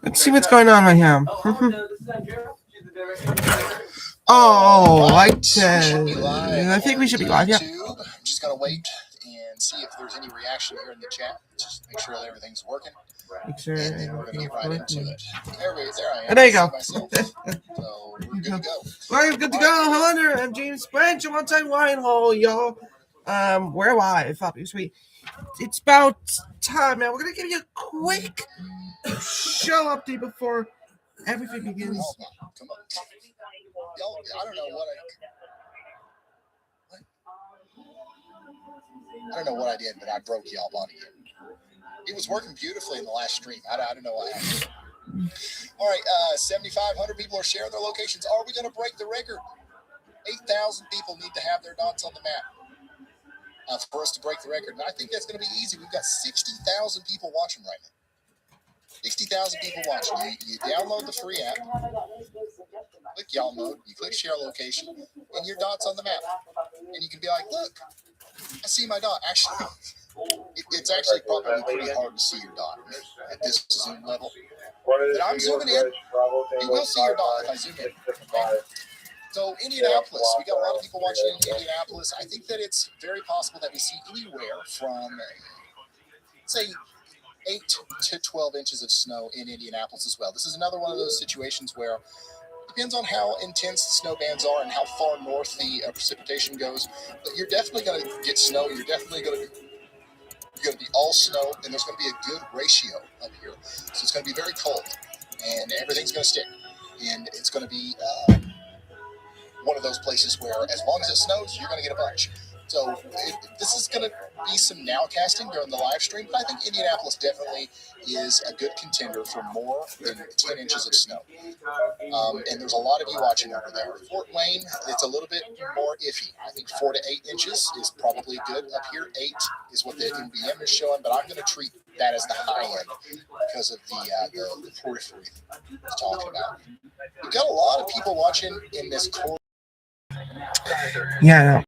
Let's see what's going on right here. I think we should be live. Yeah. I'm just gonna wait and see if there's any reaction here in the chat. Just make sure that everything's working. And then we're gonna get right into it. There I am. There you go. So we're good to go. We're good to go. Hello there. I'm James Branch. I'm on time Lion Hall, y'all. We're live, obviously. It's about time, man. We're gonna give you a quick show update before everything begins. Come on. Y'all, I don't know what I did, but I broke y'all body. It was working beautifully in the last stream. I don't know what happened. All right, 7,500 people are sharing their locations. Are we going to break the record? 8,000 people need to have their dots on the map for us to break the record. And I think that's going to be easy. We've got 60,000 people watching right now. 60,000 people watching. You download the free app, click y'all mode, you click share location, and your dot's on the map. And you can be like, look, I see my dot. Actually, it's actually probably pretty hard to see your dot at this zoom level. But I'm zooming in. You will see your dot if I zoom in. Okay? So Indianapolis, we got a lot of people watching in Indianapolis. I think that it's very possible that we see anywhere from, say, 8 to 12 inches of snow in Indianapolis as well. This is another one of those situations where it depends on how intense the snow bands are and how far north the precipitation goes. But you're definitely going to get snow. You're definitely going to be all snow, and there's going to be a good ratio up here. So it's going to be very cold, and everything's going to stick. And it's going to be one of those places where as long as it snows, you're going to get a bunch. So this is going to be some nowcasting during the live stream, but I think Indianapolis definitely is a good contender for more than 10 inches of snow. And there's a lot of you watching over there. Fort Wayne, it's a little bit more iffy. I think 4 to 8 inches is probably good. Up here, 8 is what the NBM is showing, but I'm going to treat that as the high end because of the periphery it's talking about. We've got a lot of people watching in this corridor. Yeah.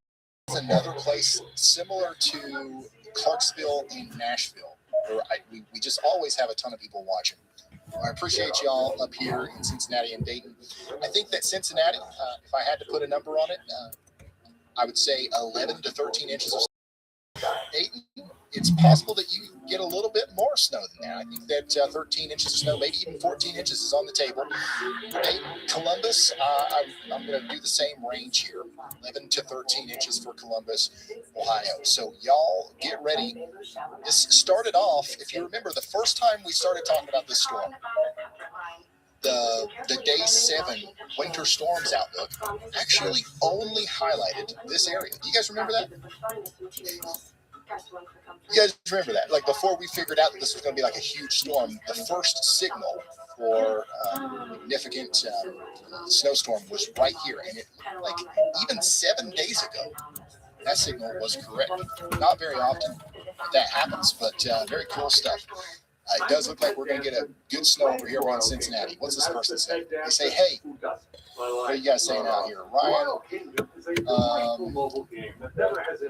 Another place similar to Clarksville and Nashville, where we just always have a ton of people watching. I appreciate y'all up here in Cincinnati and Dayton. I think that Cincinnati, if I had to put a number on it, I would say 11 to 13 inches of snow. Dayton, it's possible that you get a little bit more snow than that. I think that 13 inches of snow, maybe even 14 inches is on the table. Dayton, Columbus, I'm going to do the same range here, 11 to 13 inches for Columbus, Ohio. So y'all get ready. This started off, if you remember, the first time we started talking about this storm, the day 7 winter storms outlook actually only highlighted this area. Do you guys remember that? You guys remember that? Like before we figured out that this was going to be like a huge storm, the first signal for significant snowstorm was right here. And it, like even 7 days ago, that signal was correct. Not very often that happens, but very cool stuff. It does look like we're going to get a good snow over here around Cincinnati. What's this person say? They say, hey, what are you guys saying out here? Ryan,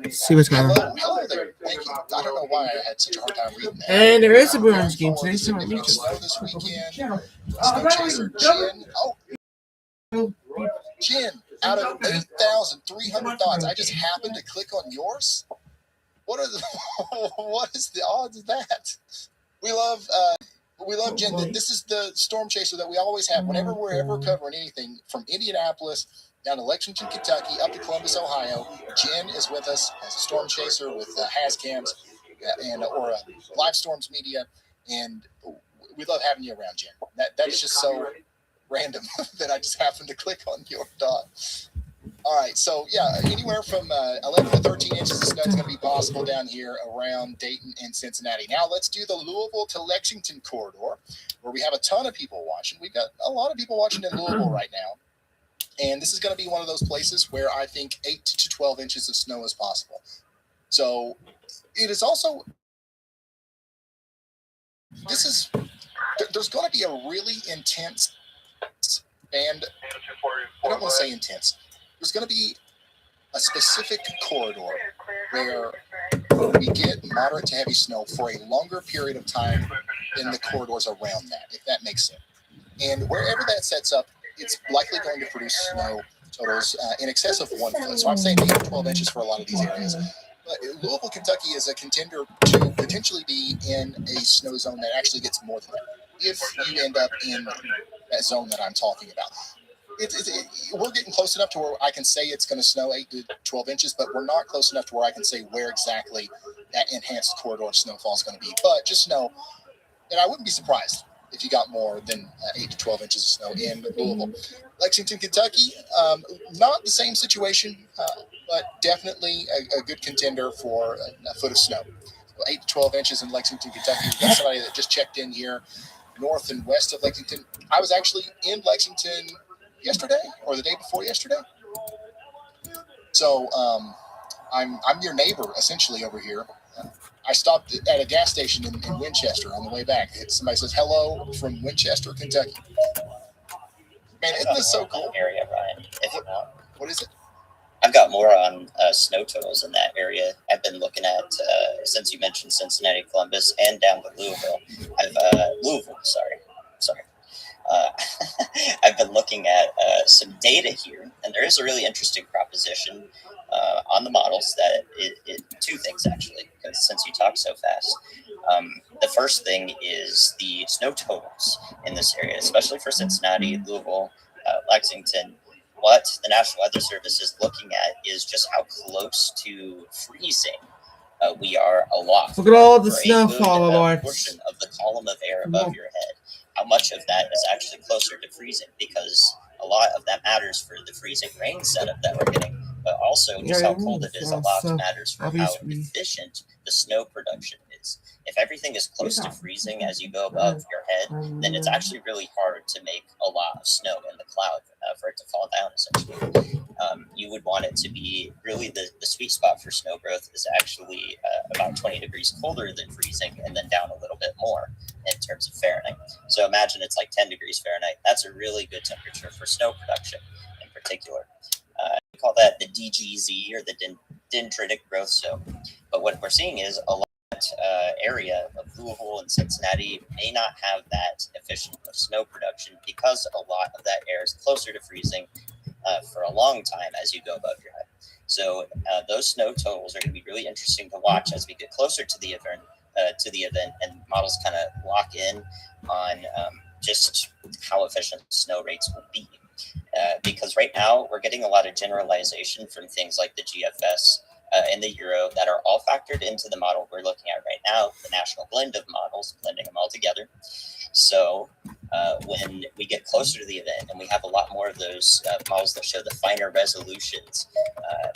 see what's going on. Hello there. Thank you. I don't know why I had such a hard time reading that. And there is a Bruins game today, so snow this weekend. Snow Chaser Jen. Oh, Jen, out of 8,300 dots, I just happened to click on yours? What is the odds of that? We love Jen. This is the storm chaser that we always have whenever we're ever covering anything from Indianapolis down to Lexington, Kentucky, up to Columbus, Ohio. Jen is with us as a storm chaser with Hascams and or Live Storms Media, and we love having you around, Jen. That is just so random that I just happened to click on your dot. All right, so yeah, anywhere from 11 to 13 inches of snow is going to be possible down here around Dayton and Cincinnati. Now let's do the Louisville to Lexington corridor, where we have a ton of people watching. We've got a lot of people watching in Louisville right now, and this is going to be one of those places where I think 8 to 12 inches of snow is possible. So it is also there's going to be a really intense band. I don't want to say intense. There's going to be a specific corridor where we get moderate to heavy snow for a longer period of time than the corridors around that, if that makes sense. And wherever that sets up, it's likely going to produce snow totals in excess of 1 foot. So I'm saying 8 to 12 inches for a lot of these areas. But Louisville, Kentucky is a contender to potentially be in a snow zone that actually gets more than that if you end up in that zone that I'm talking about. We're getting close enough to where I can say it's going to snow 8 to 12 inches, but we're not close enough to where I can say where exactly that enhanced corridor of snowfall is going to be. But just know that I wouldn't be surprised if you got more than 8 to 12 inches of snow in Louisville. Lexington, Kentucky, not the same situation, but definitely a good contender for a foot of snow. So 8 to 12 inches in Lexington, Kentucky. We've got somebody that just checked in here north and west of Lexington. I was actually in Lexington yesterday or the day before yesterday. So I'm your neighbor essentially over here. I stopped at a gas station in Winchester on the way back. Somebody says, hello from Winchester, Kentucky. Man, isn't this so cool? Area, Ryan. If you want. What is it? I've got more on snow totals in that area. I've been looking at, since you mentioned Cincinnati, Columbus, and down to Louisville. Sorry. I've been looking at some data here, and there is a really interesting proposition on the models that two things actually, because since you talk so fast. The first thing is the snow totals in this area, especially for Cincinnati, Louisville, Lexington. What the National Weather Service is looking at is just how close to freezing we are aloft. Look at all the for a snowfall, good, Lord. portion of the column of air above your head. How much of that is actually closer to freezing? Because a lot of that matters for the freezing rain setup that we're getting, but also just how cold it is a lot matters for how efficient the snow production is. If everything is close to freezing as you go above your head, then it's actually really hard to make a lot of snow in the cloud for it to fall down, essentially. You would want it to be really the sweet spot for snow growth is actually about 20 degrees colder than freezing and then down a little bit more in terms of Fahrenheit. So imagine it's like 10 degrees Fahrenheit. That's a really good temperature for snow production in particular. We call that the DGZ or the dendritic growth zone. But what we're seeing is a lot area of Louisville and Cincinnati may not have that efficient of snow production because a lot of that air is closer to freezing for a long time as you go above your head. So those snow totals are going to be really interesting to watch as we get closer to the event, and models kind of lock in on just how efficient snow rates will be. Because right now we're getting a lot of generalization from things like the GFS and the Euro that are all factored into the model we're looking at right now, the national blend of models, blending them all together. So when we get closer to the event and we have a lot more of those models that show the finer resolutions,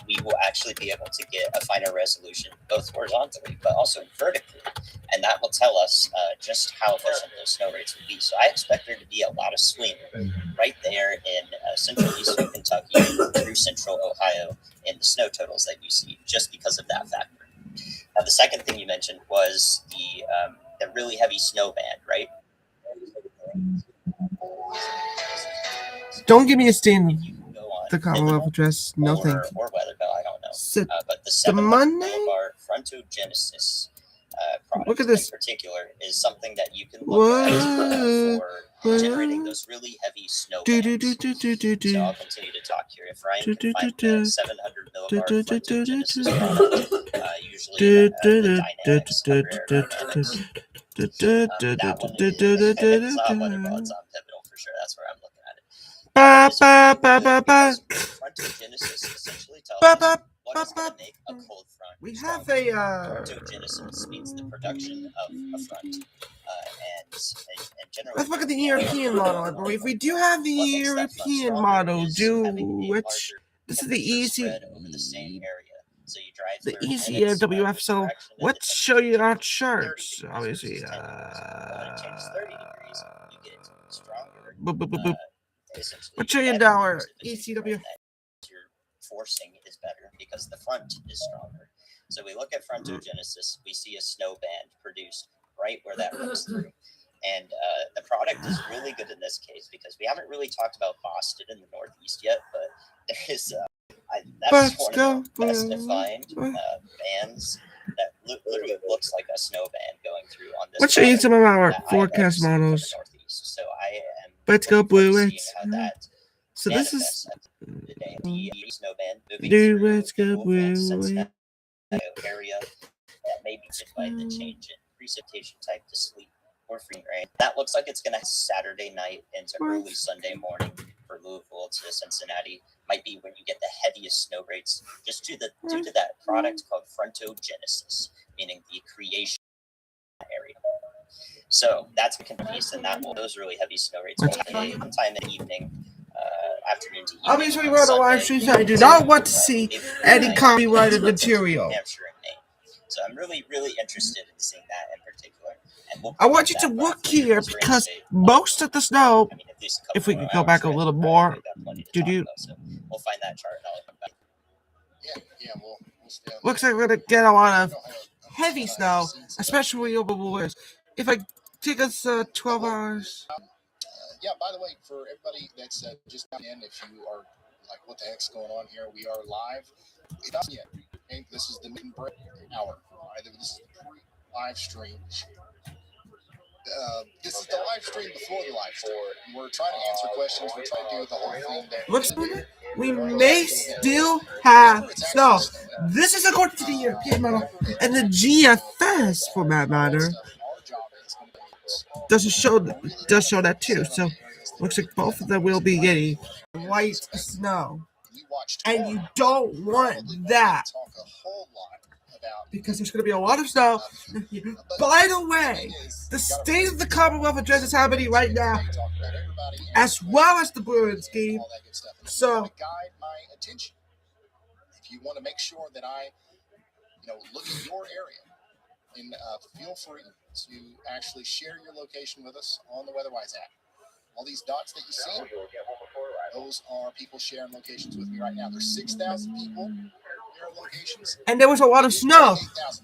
we will actually be able to get a finer resolution both horizontally but also vertically. And that will tell us just how efficient those snow rates will be. So I expect there to be a lot of swing right there in central eastern Kentucky through central Ohio in the snow totals that you see just because of that factor. Now, the second thing you mentioned was the really heavy snow band, right? Don't give me a stain. The Commonwealth address, no thank you. Or weather bell, I don't know. Sit but the the 700 Monday? millibar frontogenesis product Look at this. in particular is something that you can look at for generating What? those really heavy snow Do, bands. do, do, do, do, do, So do. I'll continue to talk here. If Ryan Do, can do, find do, the do. 700 Do, millibar do, do, do, do, frontogenesis do. product, usually Do, in do, the do, dynamics, do, upper do, air do, dynamics. do, do, do, That one do, is, do, do, if do, it's not do. Weatherball, it's on Pivotal for sure. That's where I'm looking at it. Ba, It's really ba, good ba, ba, because frontogenesis essentially tells ba, us ba, what ba, is going ba. to make a cold front We stronger. have a Frontogenesis means the production of a front, and generally. let's look at the European model. I believe we do have the What makes that front European stronger model. is Do having a which larger this is the temperature easy spread over the same area. So you drive the through easy minutes of WF. So interaction and the let's show you temperature our changes 30 charts. degrees Obviously, versus 10 degrees. When it changes 30 degrees, you get stronger, boop, boop, boop, boop. essentially Let's show you better our precipitation, ECW. right? That your forcing is better because the front is stronger. So we look at frontogenesis, we see a snow band produced right where that runs through. And the product is really good in this case because we haven't really talked about Boston in the Northeast yet, but there is that's Let's one go. of the best defined bands that literally looks like a snow band going through on this. Let's show you some of our that I have forecast seen from the models. Northeast. So I am. Let's go looking forward blue to it. seeing how that So this is manifests the day. The snow band moving do through let's go Louisville, blue it. Cincinnati area that may be hit by the change in precipitation type to sleet or free rain. That looks like it's going to Saturday night into early Sunday morning for Louisville to Cincinnati. Might be when you get the heaviest snow rates, just due to that product called frontogenesis, meaning the creation area. So that's the piece, and those really heavy snow rates will sometime in the evening. Afternoon to evening. Obviously, we're on the live stream, so I do not want to see any copyrighted material. So I'm really, really interested in seeing that in particular. And I want you to look here because most of the snow, if we could go back a little more, we'll find that chart and I'll come back. Yeah, we'll stay on looks like we're gonna get a lot of heavy snow, especially over the woods. If I take us 12 hours. Yeah, by the way, for everybody that's just coming in, if you are like, what the heck's going on here? We are live. It's not yet. Okay? This is the mid-break hour. This is the live stream. This is the live stream before the live stream. We're trying to answer questions. We're trying to do the whole thing there. Looks like we may still have snow. This is according to the European model and the GFS, for that matter. Does show that too. So looks like both of them will be getting white snow, and you don't want that because there's going to be a lot of snow. By the way, the State of the Commonwealth address is happening right now, as well as the Bruins game. So, if you want to make sure that I, look at your area, and feel free to actually share your location with us on the WeatherWise app. All these dots that you see, those are people sharing locations with me right now. There's 6,000 people sharing locations. And there was a lot of snow,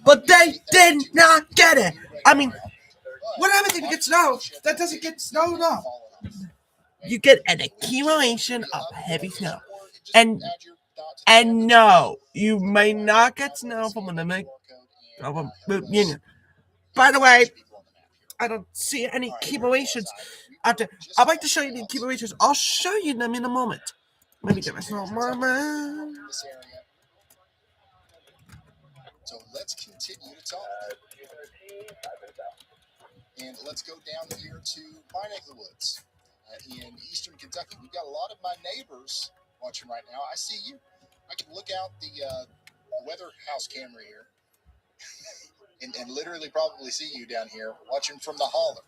but they did not get it. I mean, what happens if you get snow that doesn't get snowed up? You get an accumulation of heavy snow. And no, you may not get snow from a limit of a union. By the way, I don't see any accumulations after. I'd like to show you the accumulations. I'll show you them in a moment. Let me get myself more. So let's continue to talk. And let's go down here to my neck of the woods in eastern Kentucky. We've got a lot of my neighbors watching right now. I see you. I can look out the weather house camera here. And literally probably see you down here watching from the holler.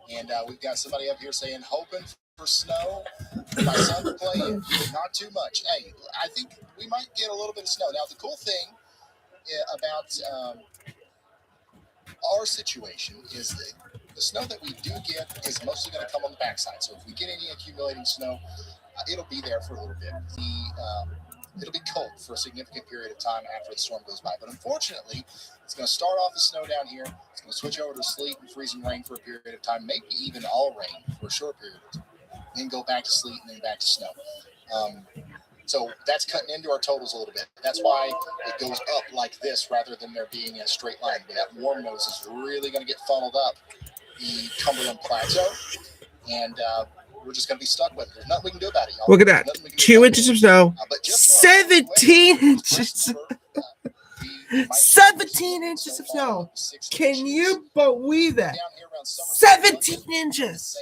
And we've got somebody up here saying, hoping for snow. My son to play, not too much. Hey, I think we might get a little bit of snow. Now, the cool thing about our situation is that the snow that we do get is mostly going to come on the backside. So if we get any accumulating snow, it'll be there for a little bit. It'll be cold for a significant period of time after the storm goes by. But unfortunately, it's going to start off the snow down here. It's going to switch over to sleet and freezing rain for a period of time, maybe even all rain for a short period of time. Then go back to sleet and then back to snow. So that's cutting into our totals a little bit. That's why it goes up like this rather than there being a straight line. But that warm nose is really going to get funneled up the Cumberland Plateau. And we're just going to be stuck with it. There's nothing we can do about it, y'all. Look at that. 2 inches of snow. 17 inches. 17 inches of snow. Can you believe that? 17 inches.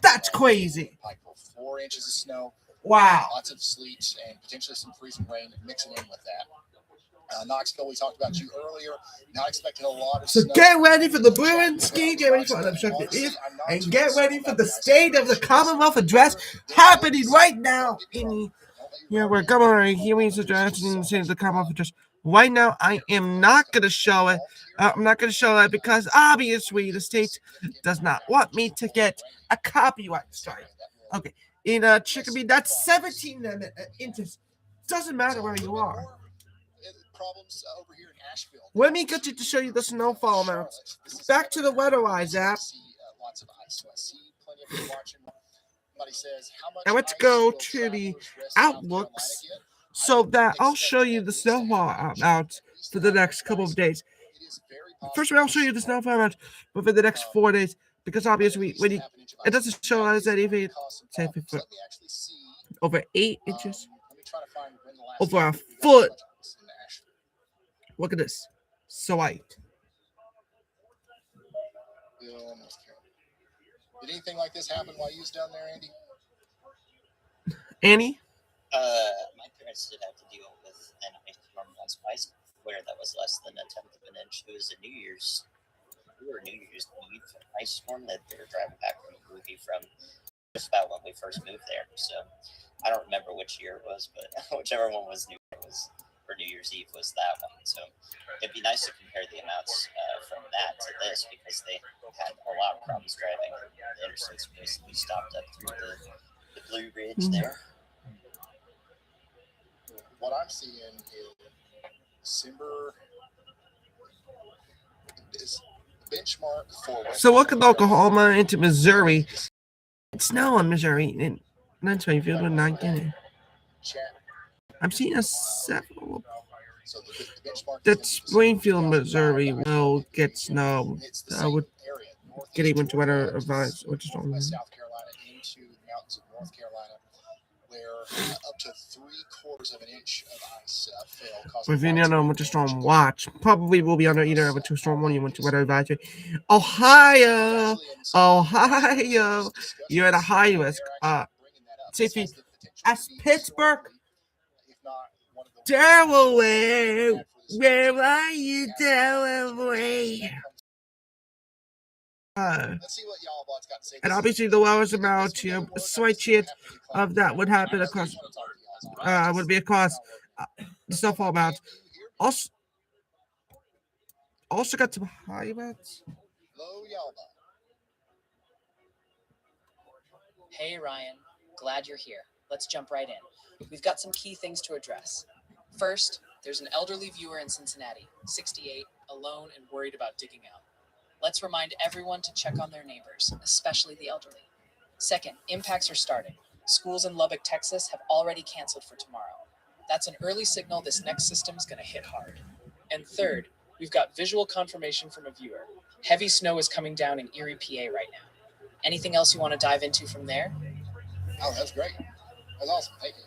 That's crazy. 4 inches of snow. Wow. Lots of sleet and potentially some freezing rain mixing in with that. Knoxville, we talked about you earlier. Not expecting a lot of snow. So get ready for the Bruins game, get ready for unobstructed east, and get ready for the State of the Commonwealth address happening right now. We're coming hearings address in the State of the Commonwealth address. Right now, I am not going to show it. I'm not going to show it because obviously the state does not want me to get a copyright strike. Okay. In Chicopee, that's 17 inches. Doesn't matter where you are. Let me get you to show you the snowfall amounts. Back to the WeatherWise app. And let's go to the outlooks so that I'll show you the snowfall amount for the next couple of days. First, I'll show you the snowfall amount, but for the next 4 days, because obviously when it doesn't show us anything, say for over 8 inches, over a foot. Look at this, so white. Did anything like this happen while you was down there, Andy? Annie? My parents did have to deal with an ice storm once twice, where that was less than 1/10 of an inch. It was a New Year's Eve ice storm that they were driving back from a movie from just about when we first moved there. So I don't remember which year it was, but whichever one was New Year's Eve was that one. So it'd be nice to compare the amounts from that to this, because they had a lot of problems driving. The interstates basically stopped up through the Blue Ridge there. What I'm seeing is December is benchmark for. So welcome to Oklahoma into Missouri. It's snow in Missouri, and that's Springfield would not get it. I'm seeing a several that Springfield, Missouri will get snow. I would get even to weather advice, which is on South Carolina into the mountains of North Carolina, where up to 3/4 of an inch of ice fell. If you don't know what the storm watch, probably will be under either of a 2-storm warning, winter weather advisory. Ohio, you're at a high risk. Safety as Pittsburgh, Delaware. Where are you, Delaware? And obviously the lowest amount, a slight chance of that would happen across, would be across the snowfall amounts. Also got some high amounts. Hey Ryan, glad you're here. Let's jump right in. We've got some key things to address. First, there's an elderly viewer in Cincinnati, 68, alone and worried about digging out. Let's remind everyone to check on their neighbors, especially the elderly. Second, impacts are starting. Schools in Lubbock, Texas have already canceled for tomorrow. That's an early signal this next system is going to hit hard. And third, we've got visual confirmation from a viewer. Heavy snow is coming down in Erie, PA right now. Anything else you want to dive into from there? Oh, that's great. That's awesome. Thank you.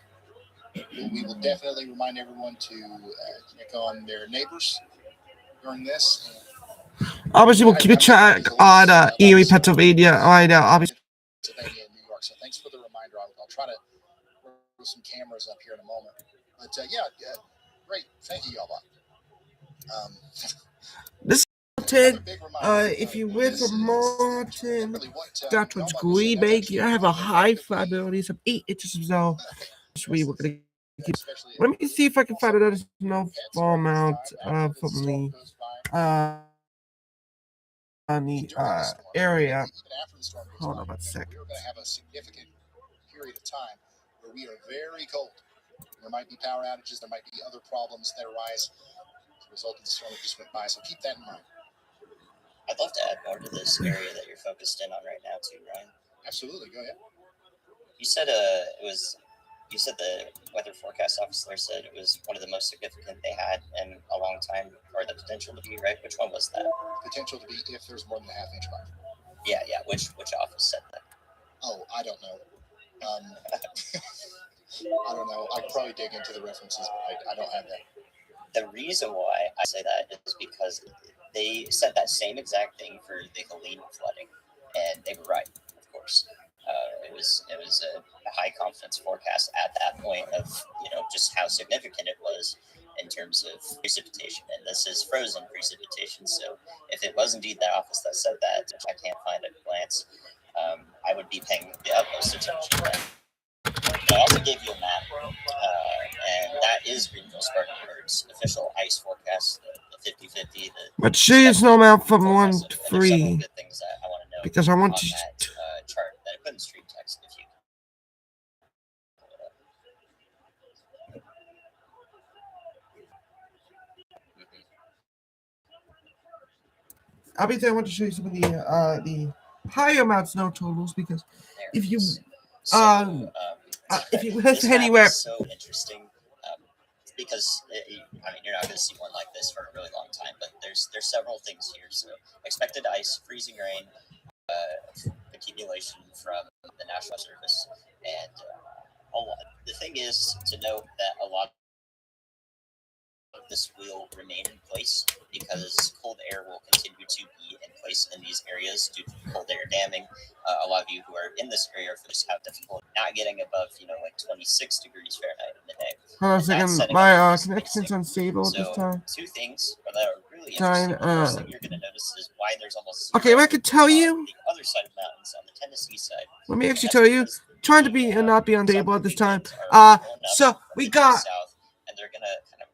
We will definitely remind everyone to check on their neighbors during this. Obviously, we'll keep a track on Erie, Pennsylvania. Right now, obviously. Pennsylvania and New York. So thanks for the reminder. I'll try to put some cameras up here in a moment. But great. Thank you, y'all. This if you went from Martin down towards Green Bay, you have a high probability of 8 inches of snow. We're gonna keep. Let me see if I can find another snowfall amount from the on the area. Hold on a second. We're going to have a significant period of time where we are very cold. There might be power outages. There might be other problems that arise as a result of the storm that just went by. So keep that in mind. I'd love to add more to this area that you're focused in on right now, too, Ryan. Absolutely. Go ahead. You said You said the weather forecast officer said it was one of the most significant they had in a long time, or the potential to be, right? Which one was that? Potential to be if there's more than a half inch of ice. Yeah. Which office said that? Oh, I don't know. I don't know. I could probably dig into the references, but I don't have that. The reason why I say that is because they said that same exact thing for the Helene flooding, and they were right, of course. It was a high confidence forecast at that point of just how significant it was in terms of precipitation, and this is frozen precipitation. So if it was indeed the office that said that, which I can't find at a glance, I would be paying the utmost attention to that. But I also gave you a map, and that is Greenville Spartanburg's official ice forecast, the 50-50. But she's no amount from 1 to 3 good things that I want to know because I want to. That chart that I put in stream text if you pull it up. Obviously, I want to show you some of the higher amount snow totals because if you live anywhere, so interesting. because I mean, you're not going to see one like this for a really long time. But there's several things here. So expected ice, freezing rain, accumulation from the National Weather Service, and a lot. The thing is to note that a lot of this will remain in place because cold air will continue to be in place in these areas due to cold air damming. A lot of you who are in this area for this have difficulty not getting above, like 26 degrees Fahrenheit in the day. Hold on a second. My connection's unstable at this time. Two things that are really Time, interesting. The first thing you're going to notice is why there's almost Okay, if I could tell you, the other side of the mountains on the Tennessee side. let me actually tell you, trying to be and not be unstable at this time. So we got. South, and they're going to kind of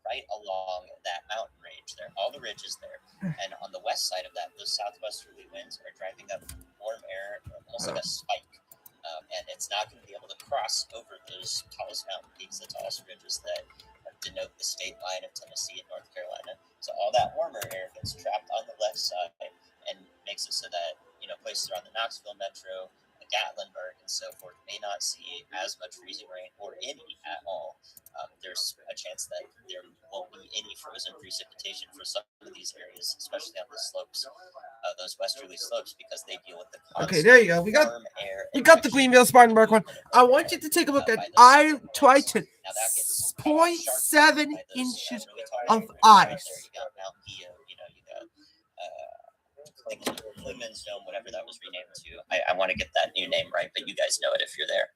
right along that mountain range there. All the ridges there. And on the west side of that, those southwesterly winds are driving up warm air almost like a spike. And it's not going to be able to cross over those tallest mountain peaks, the tallest ridges that denote the state line of Tennessee and North Carolina. So all that warmer air gets trapped on the left side and makes it so that, places around the Knoxville metro, Gatlinburg, and so forth may not see as much freezing rain or any at all. There's a chance that there won't be any frozen precipitation for some of these areas, especially on the slopes, those westerly slopes, because they deal with the Okay, there you go. We got the Greenville Spartanburg one. I want you to take a look at Triton. 0.7 inches of ice. Clingman's Dome, whatever that was renamed to. I want to get that new name right, but you guys know it if you're there.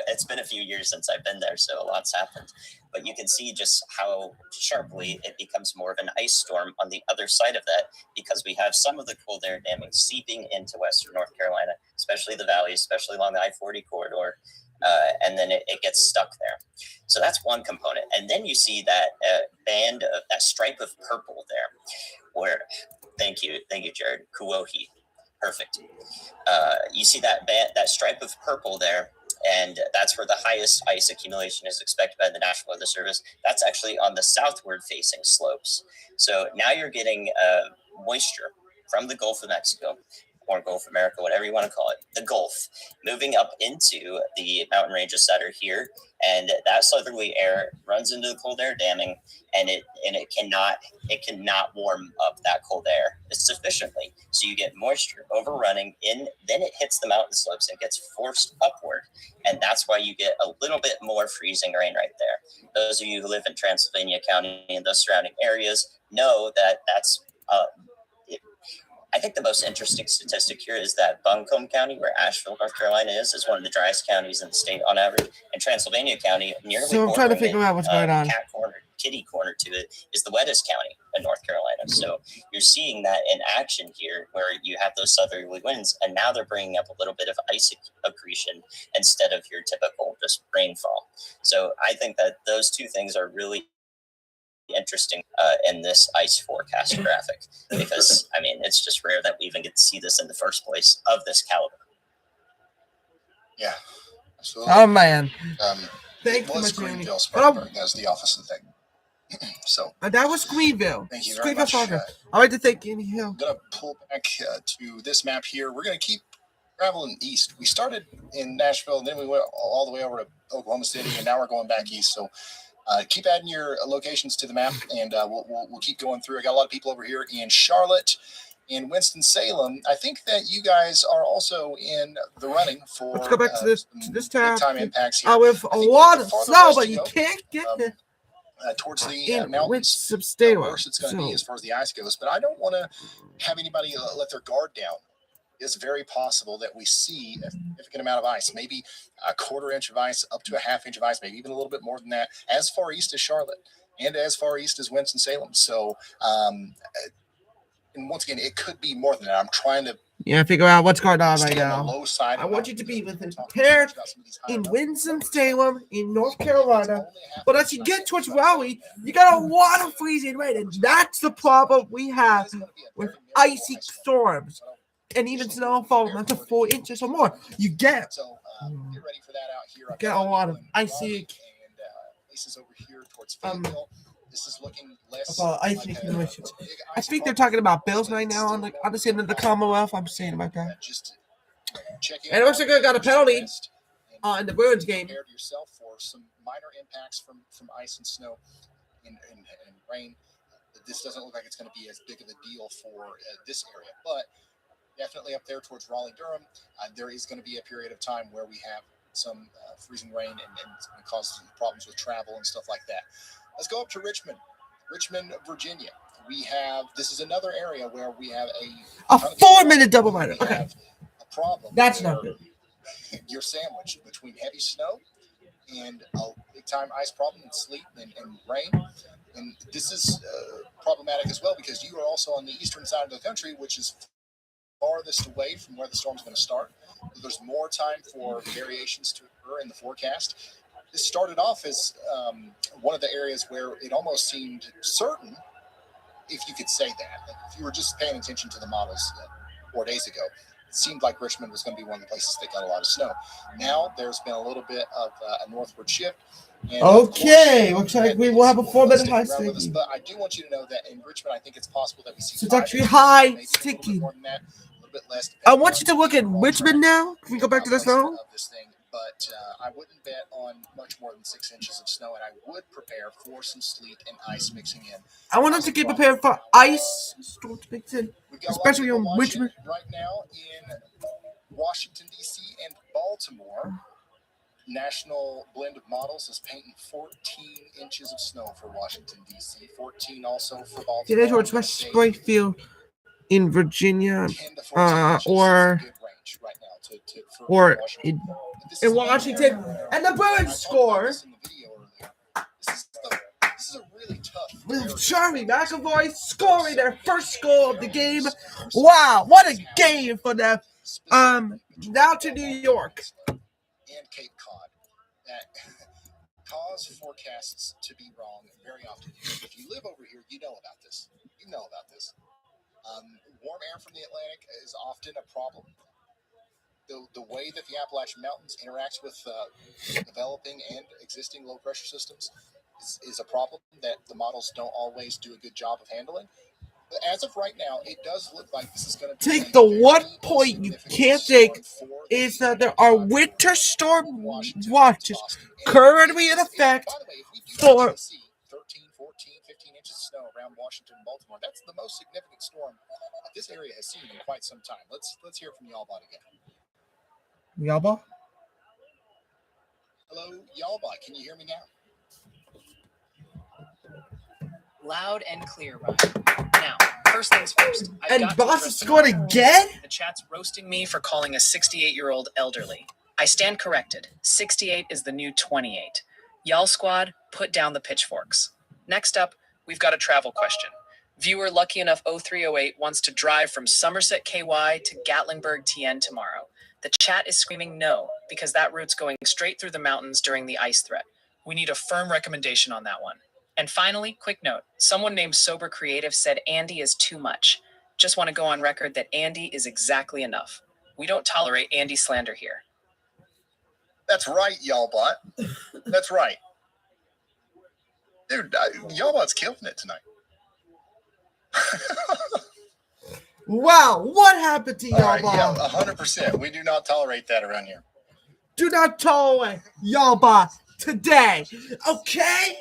It's been a few years since I've been there, so a lot's happened. But you can see just how sharply it becomes more of an ice storm on the other side of that, because we have some of the cold air damming seeping into western North Carolina, especially the valley, especially along the I-40 corridor, and then it gets stuck there. So that's one component. And then you see that band of that stripe of purple there, where, thank you, Jared, Kuohi. Perfect. You see that stripe of purple there, and that's where the highest ice accumulation is expected by the National Weather Service. That's actually on the southward facing slopes. So now you're getting moisture from the Gulf of Mexico, or Gulf of America, whatever you want to call it, the Gulf, moving up into the mountain ranges that are here, and that southerly air runs into the cold air damming, and it cannot warm up that cold air sufficiently. So you get moisture overrunning in, then it hits the mountain slopes and gets forced upward, and that's why you get a little bit more freezing rain right there. Those of you who live in Transylvania County and those surrounding areas know that that's I think the most interesting statistic here is that Buncombe County, where Asheville, North Carolina is one of the driest counties in the state on average, and Transylvania County, nearly so I'm trying to figure out what's going on. Kitty corner to it is the wettest county in North Carolina. So you're seeing that in action here, where you have those southerly winds, and now they're bringing up a little bit of ice accretion instead of your typical just rainfall. So I think that those two things are really interesting in this ice forecast graphic, because I mean, it's just rare that we even get to see this in the first place of this caliber. Yeah, absolutely. Oh man, thank you much, Greenville Spartanburg. That's the opposite thing. So that was Greenville. Thank you very much. I'd like to thank you. I'm gonna pull back to this map here. We're gonna keep traveling east. We started in Nashville, and then we went all the way over to Oklahoma City, and now we're going back east. So keep adding your locations to the map, and we'll keep going through. I got a lot of people over here in Charlotte, in Winston-Salem. I think that you guys are also in the running for. Let's go back to this tab. Big time impacts here. With a lot of snow, but you can't get there. Towards the mountains, worse it's going to be as far as the ice goes. But I don't want to have anybody let their guard down. It's very possible that we see a significant amount of ice, maybe a quarter inch of ice, up to a half inch of ice, maybe even a little bit more than that, as far east as Charlotte and as far east as Winston-Salem. So, and once again, it could be more than that. I'm trying to figure out what's going on right now. Low side. I want you to be prepared in Winston-Salem, in North Carolina. But as you get towards Raleigh, you got a lot of freezing rain, and that's the problem we have with icy storms. And even snowfall up to 4 inches or more. You get so get ready for that out here. Get a lot of icy. And places over here towards Fayetteville. This is looking less icy conditions. I think they're talking about bills right now on the side of the Commonwealth. I'm saying about that. Just check and also got a penalty. on the Bruins game. Prepare yourself for some minor impacts from ice and snow and rain. This doesn't look like it's going to be as big of a deal for this area, but definitely up there towards Raleigh-Durham, there is going to be a period of time where we have some freezing rain and cause problems with travel and stuff like that. Let's go up to Richmond, Virginia. This is another area where we have a 4-minute double minor. Okay. Have a problem. That's not good. You're sandwiched between heavy snow and a big time ice problem and sleet and rain. And this is problematic as well because you are also on the eastern side of the country, which is farthest away from where the storm's going to start. There's more time for variations to occur in the forecast. This started off as one of the areas where it almost seemed certain, if you could say that, if you were just paying attention to the models 4 days ago, it seemed like Richmond was going to be one of the places that got a lot of snow. Now there's been a little bit of a northward shift. And okay, looks like we will have a 4-minute high sticky. But I do want you to know that in Richmond, I think it's possible that we see. So it's actually high maybe sticky. A little bit less. I want you to look at Richmond now. Can we go back to the snow? But I wouldn't bet on much more than 6 inches of snow, and I would prepare for some sleet and ice mixing in. I want us to get prepared for ice storms mixed in, especially on Richmond. Right now in Washington, D.C. and Baltimore, National Blend of Models is painting 14 inches of snow for Washington, D.C., 14 also for Baltimore. Today towards West Springfield in Virginia, or in Washington, and the Bruins score. This is a really tough. Charlie McAvoy scoring their first goal of the game. Wow, what a game for them. Now to New York. And Cape Cod that cause forecasts to be wrong very often. If you live over here, you know about this. Warm air from the Atlantic is often a problem. The way that the Appalachian Mountains interacts with developing and existing low pressure systems is a problem that the models don't always do a good job of handling. But as of right now, it does look like this is going to take the one point you can't take is that there are winter storm watches currently in effect for 13, 14, 15 inches of snow around Washington and Baltimore. That's the most significant storm this area has seen in quite some time. Let's hear from Y'allbot again. Y'allbot? Hello, Y'allbot. Can you hear me now? Loud and clear, Ryan. Now, first things first. And Boss scored again? The chat's roasting me for calling a 68-year-old elderly. I stand corrected. 68 is the new 28. Y'all squad, put down the pitchforks. Next up, we've got a travel question. Viewer Lucky Enough 0308 wants to drive from Somerset KY to Gatlinburg TN tomorrow. The chat is screaming no, because that route's going straight through the mountains during the ice threat. We need a firm recommendation on that one. And finally, quick note. Someone named Sober Creative said Andy is too much. Just want to go on record that Andy is exactly enough. We don't tolerate Andy slander here. That's right, Y'allbot. That's right. Dude, Y'allbot's killing it tonight. Wow, what happened to Y'allbot? Right, yeah, 100%. We do not tolerate that around here. Do not tolerate Y'allbot today, okay?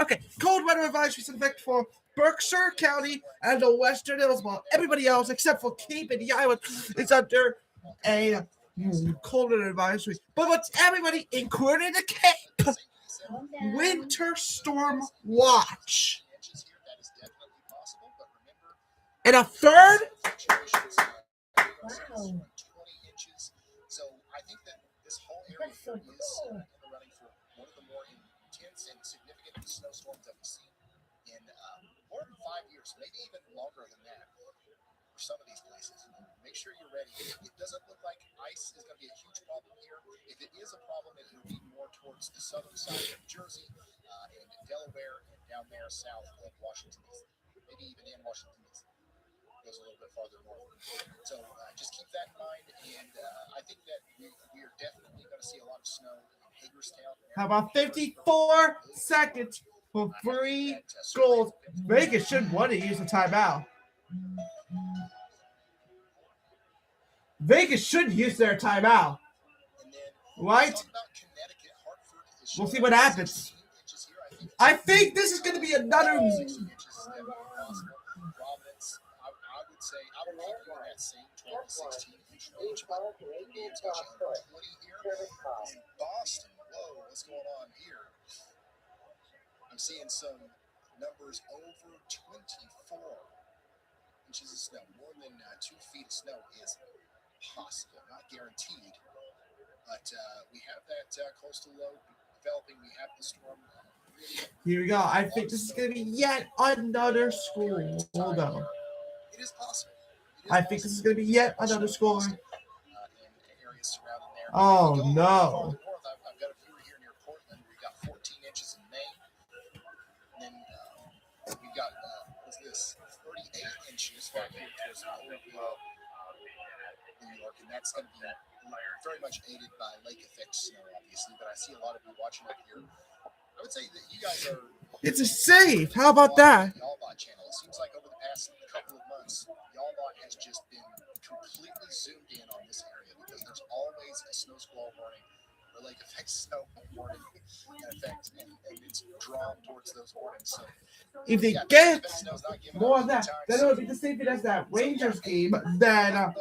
Okay, cold weather advisories in effect for Berkshire County and the Western Hills. While everybody else, except for Cape and the island, is under a cold weather advisory. But what's everybody, including the Cape, winter storm watch. And a third? Wow. So I think that this whole area is in the running for one of the more intense and significant snowstorms that we've seen in more than 5 years, maybe even longer than that for some of these places. Make sure you're ready. It doesn't look like ice is going to be a huge problem here. If it is a problem, it will be more towards the southern side of New Jersey and Delaware and down there south of Washington, maybe even in Washington, D.C. Goes a little bit farther north. So just keep that in mind, and I think that we are definitely going to see a lot of snow in Hagerstown. How about 54 seconds for 3 goals? Vegas should want to use a timeout. Vegas should use their timeout. Right? Talk about Connecticut. Hartford is We'll showing see what happens. 16 inches here. I think this is going to be another. 16 inches is definitely possible. Providence, I would say, I would keep you in that same 12 to 16 inch range, but maybe a touch under 20 here. In Boston, whoa, what's going on here? I'm seeing some numbers over 24 inches of snow. More than 2 feet of snow is possible, not guaranteed. But we have that coastal low developing. We have the storm. Here we go. I think this is going to be yet another score, though. It is possible. I think this is going to be yet another score. In areas surrounding there. Oh, We go no. farther north. I've got a viewer here near Portland. We've got 14 inches in Maine. And then we've got, what's this? 38 inches back here towards Mobile, New York. And that's going to be very much aided by lake effect snow, obviously. But I see a lot of you watching up here. I would say that you guys are. It's a save. How about that? The Y'allbot channel. It seems like over the past couple of months, Y'allbot has just been completely zoomed in on this area because there's always a snow squall warning or lake effect snow warning in effect, and it's drawn towards those warnings. So If they yeah, get snow's not giving more up of that, anytime then it soon. would be the same thing as that Rangers game that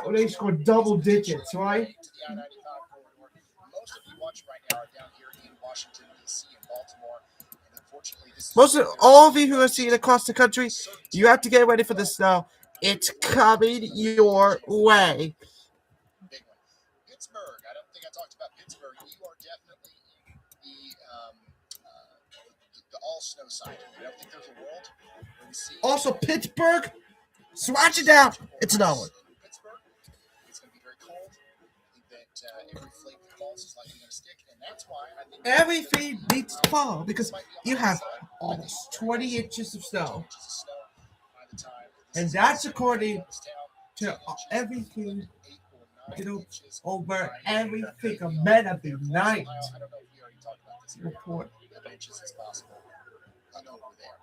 they scored double digits, right? To the I-95 corridor. Most of you watching right now are down here in Washington, D.C. and Baltimore. And unfortunately, this is Most of all of you who are seeing across the country, you have to get ready for the snow. It's coming your way. big one. Pittsburgh. I don't think I talked about Pittsburgh. You are definitely the all snow side. I don't think there's a world where we see. Also, Pittsburgh, swatch it down. It's another one. In Pittsburgh, it's going to be very cold. I think that every flake that falls is likely going to stick, and that's why I think Everything needs to fall because you have almost 20 inches of snow. And that's according to everything, over everything a man of the night report. Inches is possible over there.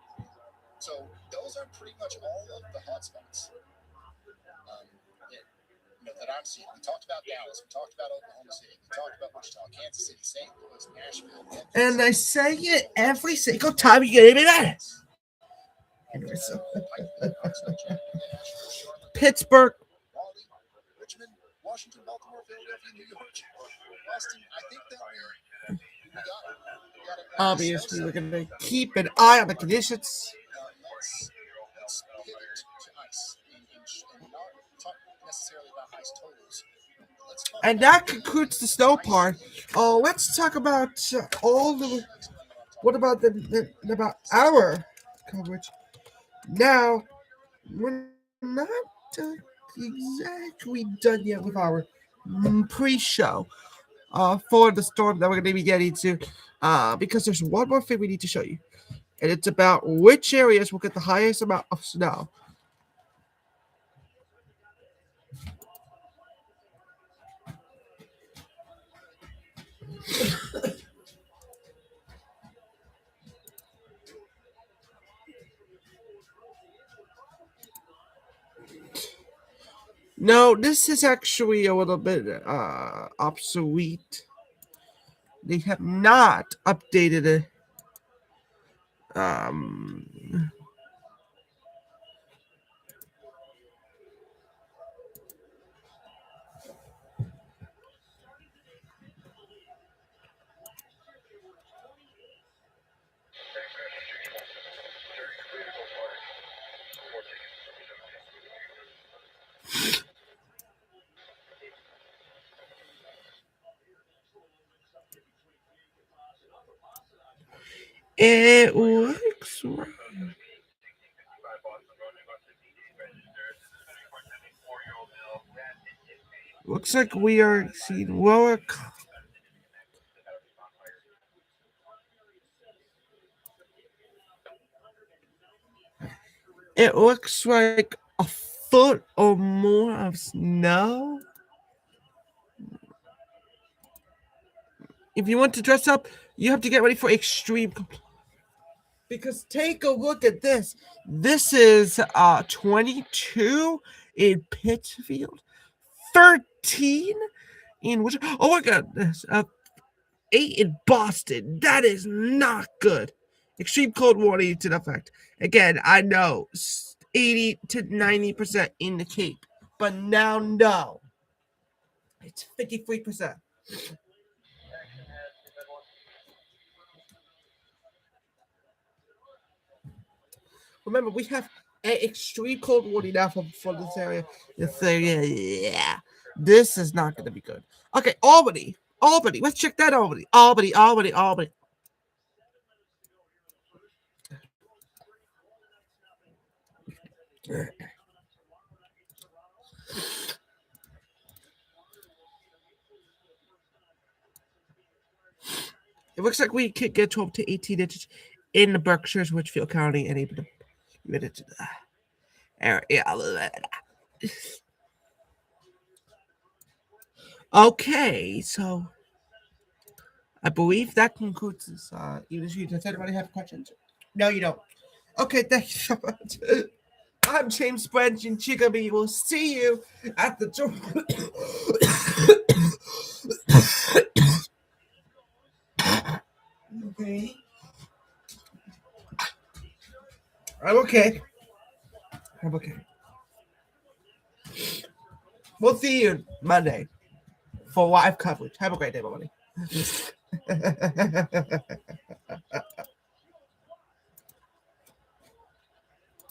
So those are pretty much all of the hot spots that I'm seeing. We talked about Dallas. We talked about Oklahoma City. We talked about Wichita, Kansas City, St. Louis, Nashville. Memphis. And I say it every single time you get me that. Anyway, so Pittsburgh, Raleigh, Richmond, Washington, Baltimore, Philadelphia, New York, Boston. I think that we got it. Obviously, we're going to keep an eye on the conditions. Let's pivot to ice and not talk necessarily about ice totals. And that concludes the snow part. Oh, let's talk about what about about our coverage? Now, we're not exactly done yet with our pre-show for the storm that we're going to be getting to, because there's one more thing we need to show you, and it's about which areas will get the highest amount of snow. No, this is actually a little bit obsolete. They have not updated it. It looks right. Looks like we are seeing lower. It looks like a foot or more of snow. If you want to dress up, you have to get ready for extreme. Because take a look at this. This is 22 in Pittsfield, 13 in which, oh my god, 8 in Boston. That is not good. Extreme cold warning to the effect. Again, I know 80 to 90% in the Cape, but now no. It's 53%. Remember, we have an extreme cold warning now for this area. Yeah, this is not going to be good. Okay, Albany. Let's check that Albany. Albany. It looks like we could get 12 to 18 inches in the Berkshires, Richfield County, and even to the area. Okay, so I believe that concludes this. Does anybody have questions? No, you don't. Okay, thank you so much. I'm James Branch and Chickaby. We'll see you at the door. Okay. I'm okay. We'll see you Monday for live coverage. Have a great day, everybody.